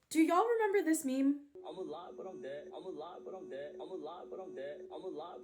Do y'all remember this meme? I'm alive, but I'm dead. I'm alive, but I'm dead. I'm alive, but I'm dead. I'm alive.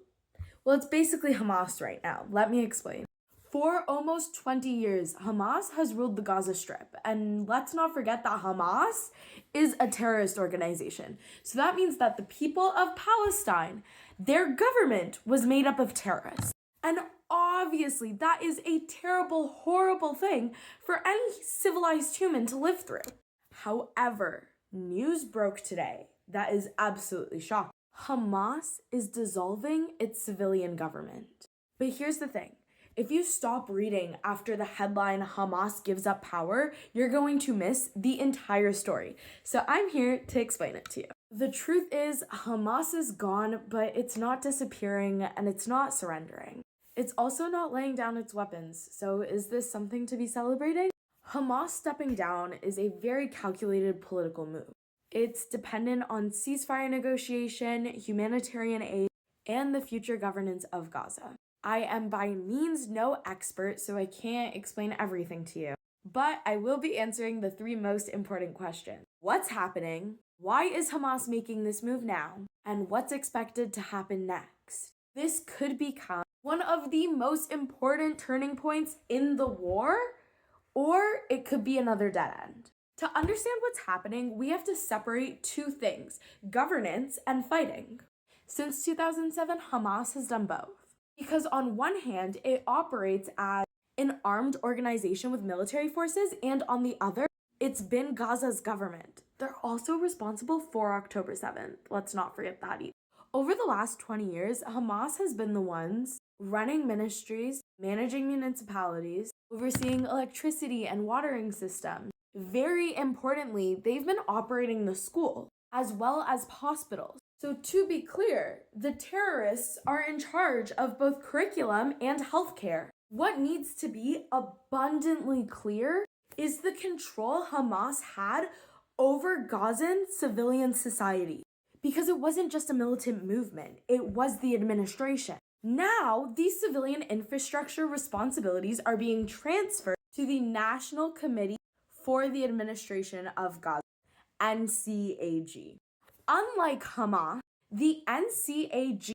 Well, it's basically Hamas right now. Let me explain. For almost 20 years, Hamas has ruled the Gaza Strip. And let's not forget that Hamas is a terrorist organization. So that means that the people of Palestine, their government was made up of terrorists. And obviously, that is a terrible, horrible thing for any civilized human to live through. However, news broke today that is absolutely shocking. Hamas is dissolving its civilian government. But here's the thing. If you stop reading after the headline Hamas gives up power, you're going to miss the entire story. So I'm here to explain it to you. The truth is, Hamas is gone, but it's not disappearing and it's not surrendering. It's also not laying down its weapons. So is this something to be celebrating? Hamas stepping down is a very calculated political move. It's dependent on ceasefire negotiation, humanitarian aid, and the future governance of Gaza. I am by means no expert, so I can't explain everything to you. But I will be answering the 3 most important questions. What's happening? Why is Hamas making this move now? And what's expected to happen next? This could become one of the most important turning points in the war, or it could be another dead end. To understand what's happening, we have to separate 2 things: governance and fighting. Since 2007, Hamas has done both. Because on one hand, it operates as an armed organization with military forces, and on the other, it's been Gaza's government. They're also responsible for October 7th. Let's not forget that either. Over the last 20 years, Hamas has been the ones running ministries, managing municipalities, overseeing electricity and watering systems. Very importantly, they've been operating the school as well as hospitals. So to be clear, the terrorists are in charge of both curriculum and healthcare. What needs to be abundantly clear is the control Hamas had over Gazan civilian society. Because it wasn't just a militant movement, it was the administration. Now, these civilian infrastructure responsibilities are being transferred to the National Committee for the Administration of Gaza, NCAG. Unlike Hamas, the NCAG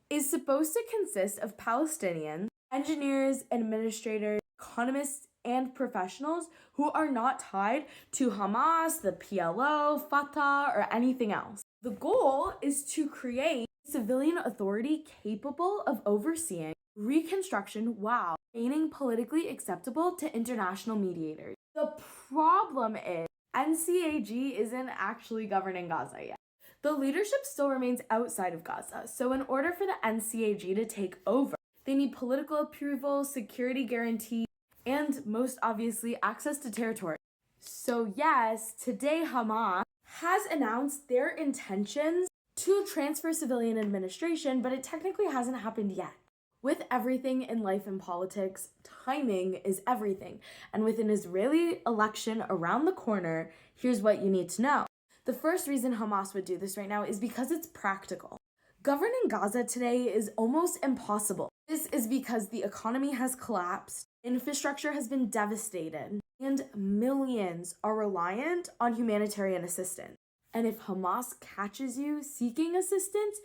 is supposed to consist of Palestinians, engineers, administrators, economists, and professionals who are not tied to Hamas, the PLO, Fatah, or anything else. The goal is to create civilian authority capable of overseeing reconstruction while remaining politically acceptable to international mediators. The problem is NCAG isn't actually governing Gaza yet. The leadership still remains outside of Gaza, so in order for the NCAG to take over, they need political approval, security guarantees, and most obviously access to territory. So yes, today Hamas has announced their intentions to transfer civilian administration, but it technically hasn't happened yet. With everything in life and politics, timing is everything. And with an Israeli election around the corner, here's what you need to know. The first reason Hamas would do this right now is because it's practical. Governing Gaza today is almost impossible. This is because the economy has collapsed, infrastructure has been devastated, and millions are reliant on humanitarian assistance. And if Hamas catches you seeking assistance,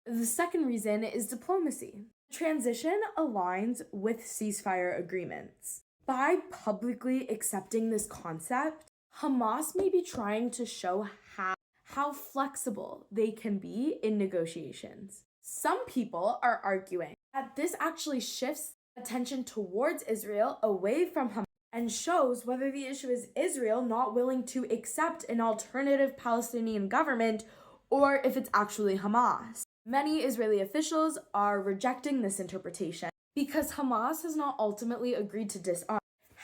the second reason is diplomacy. Transition aligns with ceasefire agreements. By publicly accepting this concept, Hamas may be trying to show how flexible they can be in negotiations. Some people are arguing that this actually shifts attention towards Israel away from Hamas and shows whether the issue is Israel not willing to accept an alternative Palestinian government or if it's actually Hamas. Many Israeli officials are rejecting this interpretation because Hamas has not ultimately agreed to disarm.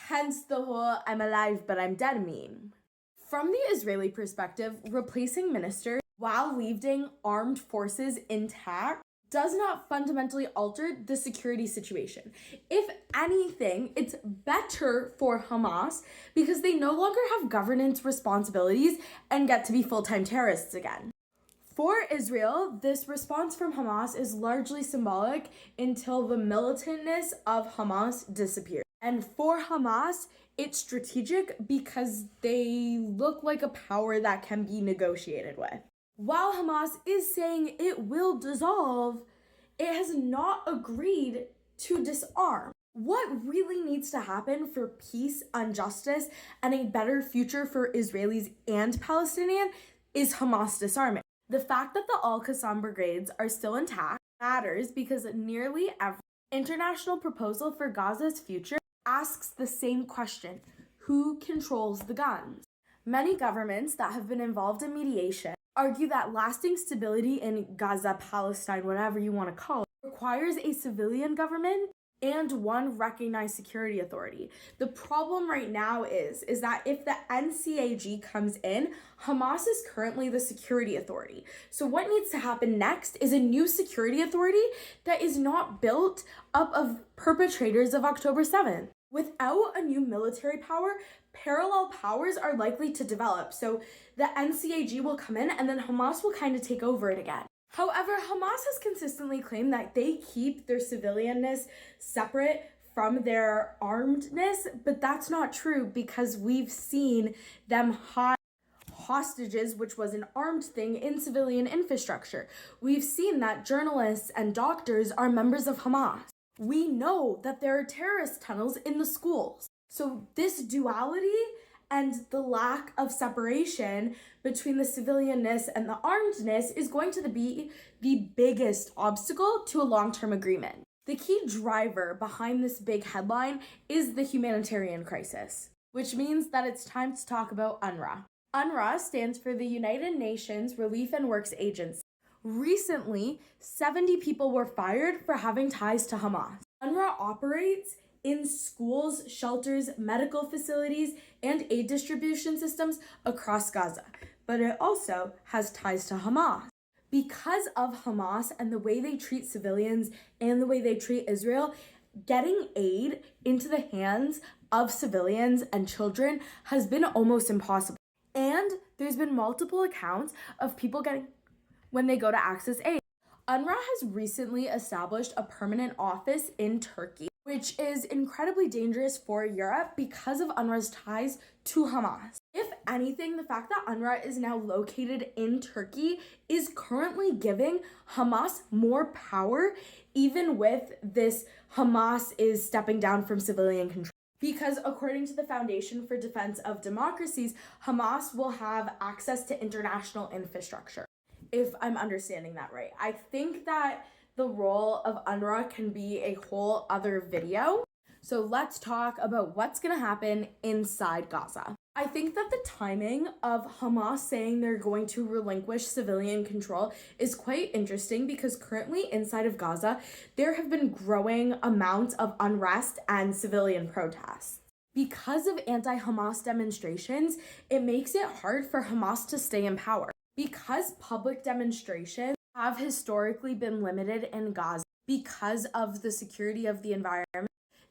Hence the whole "I'm alive but I'm dead" meme. From the Israeli perspective, replacing ministers while leaving armed forces intact does not fundamentally alter the security situation. If anything, it's better for Hamas because they no longer have governance responsibilities and get to be full-time terrorists again. For Israel, this response from Hamas is largely symbolic until the militantness of Hamas disappears. And for Hamas, it's strategic because they look like a power that can be negotiated with. While Hamas is saying it will dissolve, it has not agreed to disarm. What really needs to happen for peace and justice and a better future for Israelis and Palestinians is Hamas disarmament. The fact that the Al-Qassam brigades are still intact matters because nearly every international proposal for Gaza's future asks the same question: who controls the guns? Many governments that have been involved in mediation argue that lasting stability in Gaza, Palestine, whatever you want to call it, requires a civilian government and one recognized security authority. The problem right now is that if the NCAG comes in, Hamas is currently the security authority. So what needs to happen next is a new security authority that is not built up of perpetrators of October 7th. Without a new military power, parallel powers are likely to develop. So the NCAG will come in and then Hamas will kind of take over it again. However, Hamas has consistently claimed that they keep their civilianness separate from their armedness, but that's not true because we've seen them hide hostages, which was an armed thing, in civilian infrastructure. We've seen that journalists and doctors are members of Hamas. We know that there are terrorist tunnels in the schools. So this duality and the lack of separation between the civilianness and the armedness is going to be the biggest obstacle to a long-term agreement. The key driver behind this big headline is the humanitarian crisis, which means that it's time to talk about UNRWA. UNRWA stands for the United Nations Relief and Works Agency. Recently, 70 people were fired for having ties to Hamas. UNRWA operates in schools, shelters, medical facilities, and aid distribution systems across Gaza, but it also has ties to Hamas. Because of Hamas and the way they treat civilians and the way they treat Israel, getting aid into the hands of civilians and children has been almost impossible. And there's been multiple accounts of people getting when they go to access aid. UNRWA has recently established a permanent office in Turkey, which is incredibly dangerous for Europe because of UNRWA's ties to Hamas. If anything, the fact that UNRWA is now located in Turkey is currently giving Hamas more power, even with this Hamas is stepping down from civilian control. Because according to the Foundation for Defense of Democracies, Hamas will have access to international infrastructure, if I'm understanding that right. I think that the role of UNRWA can be a whole other video. So let's talk about what's gonna happen inside Gaza. I think that the timing of Hamas saying they're going to relinquish civilian control is quite interesting because currently inside of Gaza, there have been growing amounts of unrest and civilian protests. Because of anti-Hamas demonstrations, it makes it hard for Hamas to stay in power. Because public demonstrations have historically been limited in Gaza because of the security of the environment,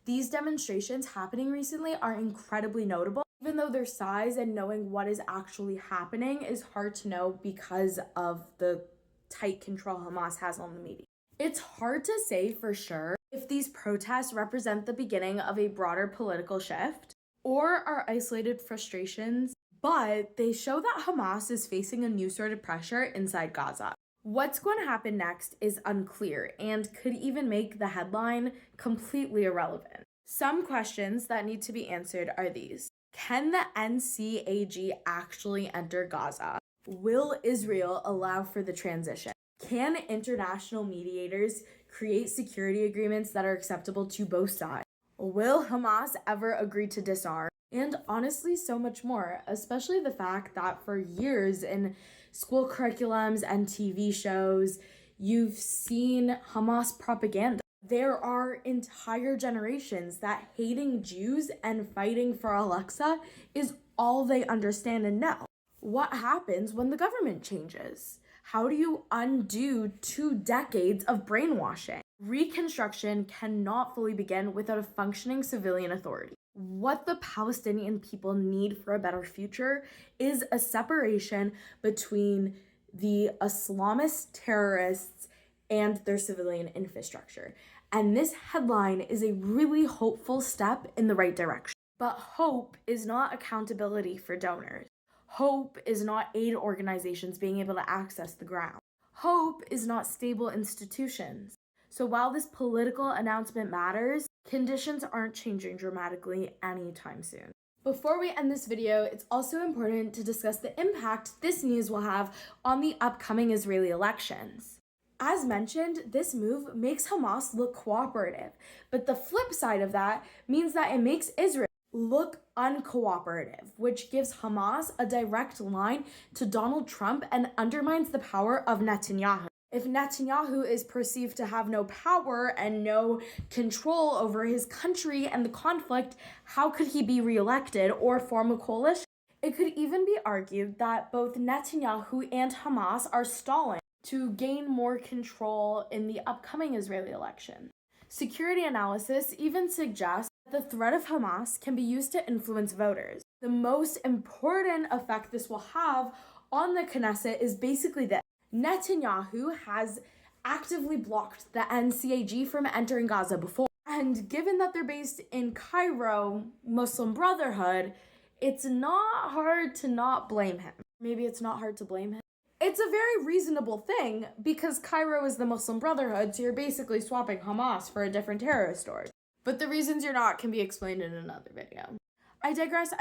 these demonstrations happening recently are incredibly notable. Even though their size and knowing what is actually happening is hard to know because of the tight control Hamas has on the media. It's hard to say for sure if these protests represent the beginning of a broader political shift or are isolated frustrations, but they show that Hamas is facing a new sort of pressure inside Gaza. What's going to happen next is unclear and could even make the headline completely irrelevant. Some questions that need to be answered are these. Can the NCAG actually enter Gaza? Will Israel allow for the transition? Can international mediators create security agreements that are acceptable to both sides? Will Hamas ever agree to disarm? And honestly, so much more, especially the fact that for years in school curriculums and TV shows, you've seen Hamas propaganda. There are entire generations that hating Jews and fighting for Al-Aqsa is all they understand and know. What happens when the government changes? How do you undo 2 decades of brainwashing? Reconstruction cannot fully begin without a functioning civilian authority. What the Palestinian people need for a better future is a separation between the Islamist terrorists and their civilian infrastructure. And this headline is a really hopeful step in the right direction. But hope is not accountability for donors. Hope is not aid organizations being able to access the ground. Hope is not stable institutions. So while this political announcement matters, conditions aren't changing dramatically anytime soon. Before we end this video, it's also important to discuss the impact this news will have on the upcoming Israeli elections. As mentioned, this move makes Hamas look cooperative, but the flip side of that means that it makes Israel look uncooperative, which gives Hamas a direct line to Donald Trump and undermines the power of Netanyahu. If Netanyahu is perceived to have no power and no control over his country and the conflict, how could he be reelected or form a coalition? It could even be argued that both Netanyahu and Hamas are stalling to gain more control in the upcoming Israeli election. Security analysis even suggests that the threat of Hamas can be used to influence voters. The most important effect this will have on the Knesset is basically this. Netanyahu has actively blocked the NCAG from entering Gaza before. And given that they're based in Cairo, Muslim Brotherhood, it's not hard to not blame him. Maybe it's not hard to blame him. It's a very reasonable thing because Cairo is the Muslim Brotherhood, so you're basically swapping Hamas for a different terrorist org. But the reasons you're not can be explained in another video. I digress.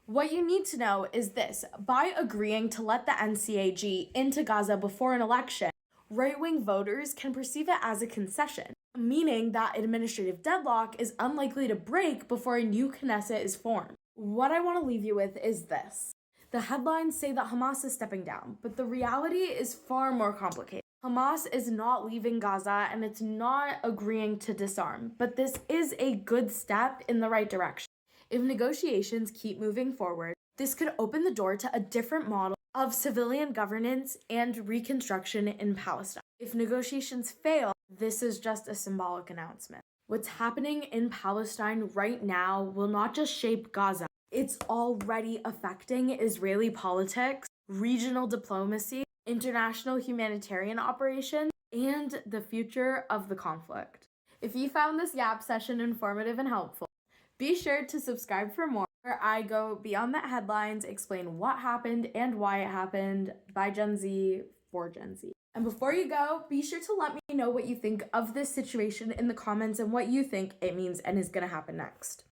What you need to know is this. By agreeing to let the NCAG into Gaza before an election, right-wing voters can perceive it as a concession, meaning that administrative deadlock is unlikely to break before a new Knesset is formed. What I want to leave you with is this. The headlines say that Hamas is stepping down, but the reality is far more complicated. Hamas is not leaving Gaza and it's not agreeing to disarm, but this is a good step in the right direction. If negotiations keep moving forward, this could open the door to a different model of civilian governance and reconstruction in Palestine. If negotiations fail, this is just a symbolic announcement. What's happening in Palestine right now will not just shape Gaza. It's already affecting Israeli politics, regional diplomacy, international humanitarian operations, and the future of the conflict. If you found this YAP session informative and helpful, be sure to subscribe for more, where I go beyond the headlines, explain what happened and why it happened by Gen Z for Gen Z. And before you go, be sure to let me know what you think of this situation in the comments and what you think it means and is going to happen next.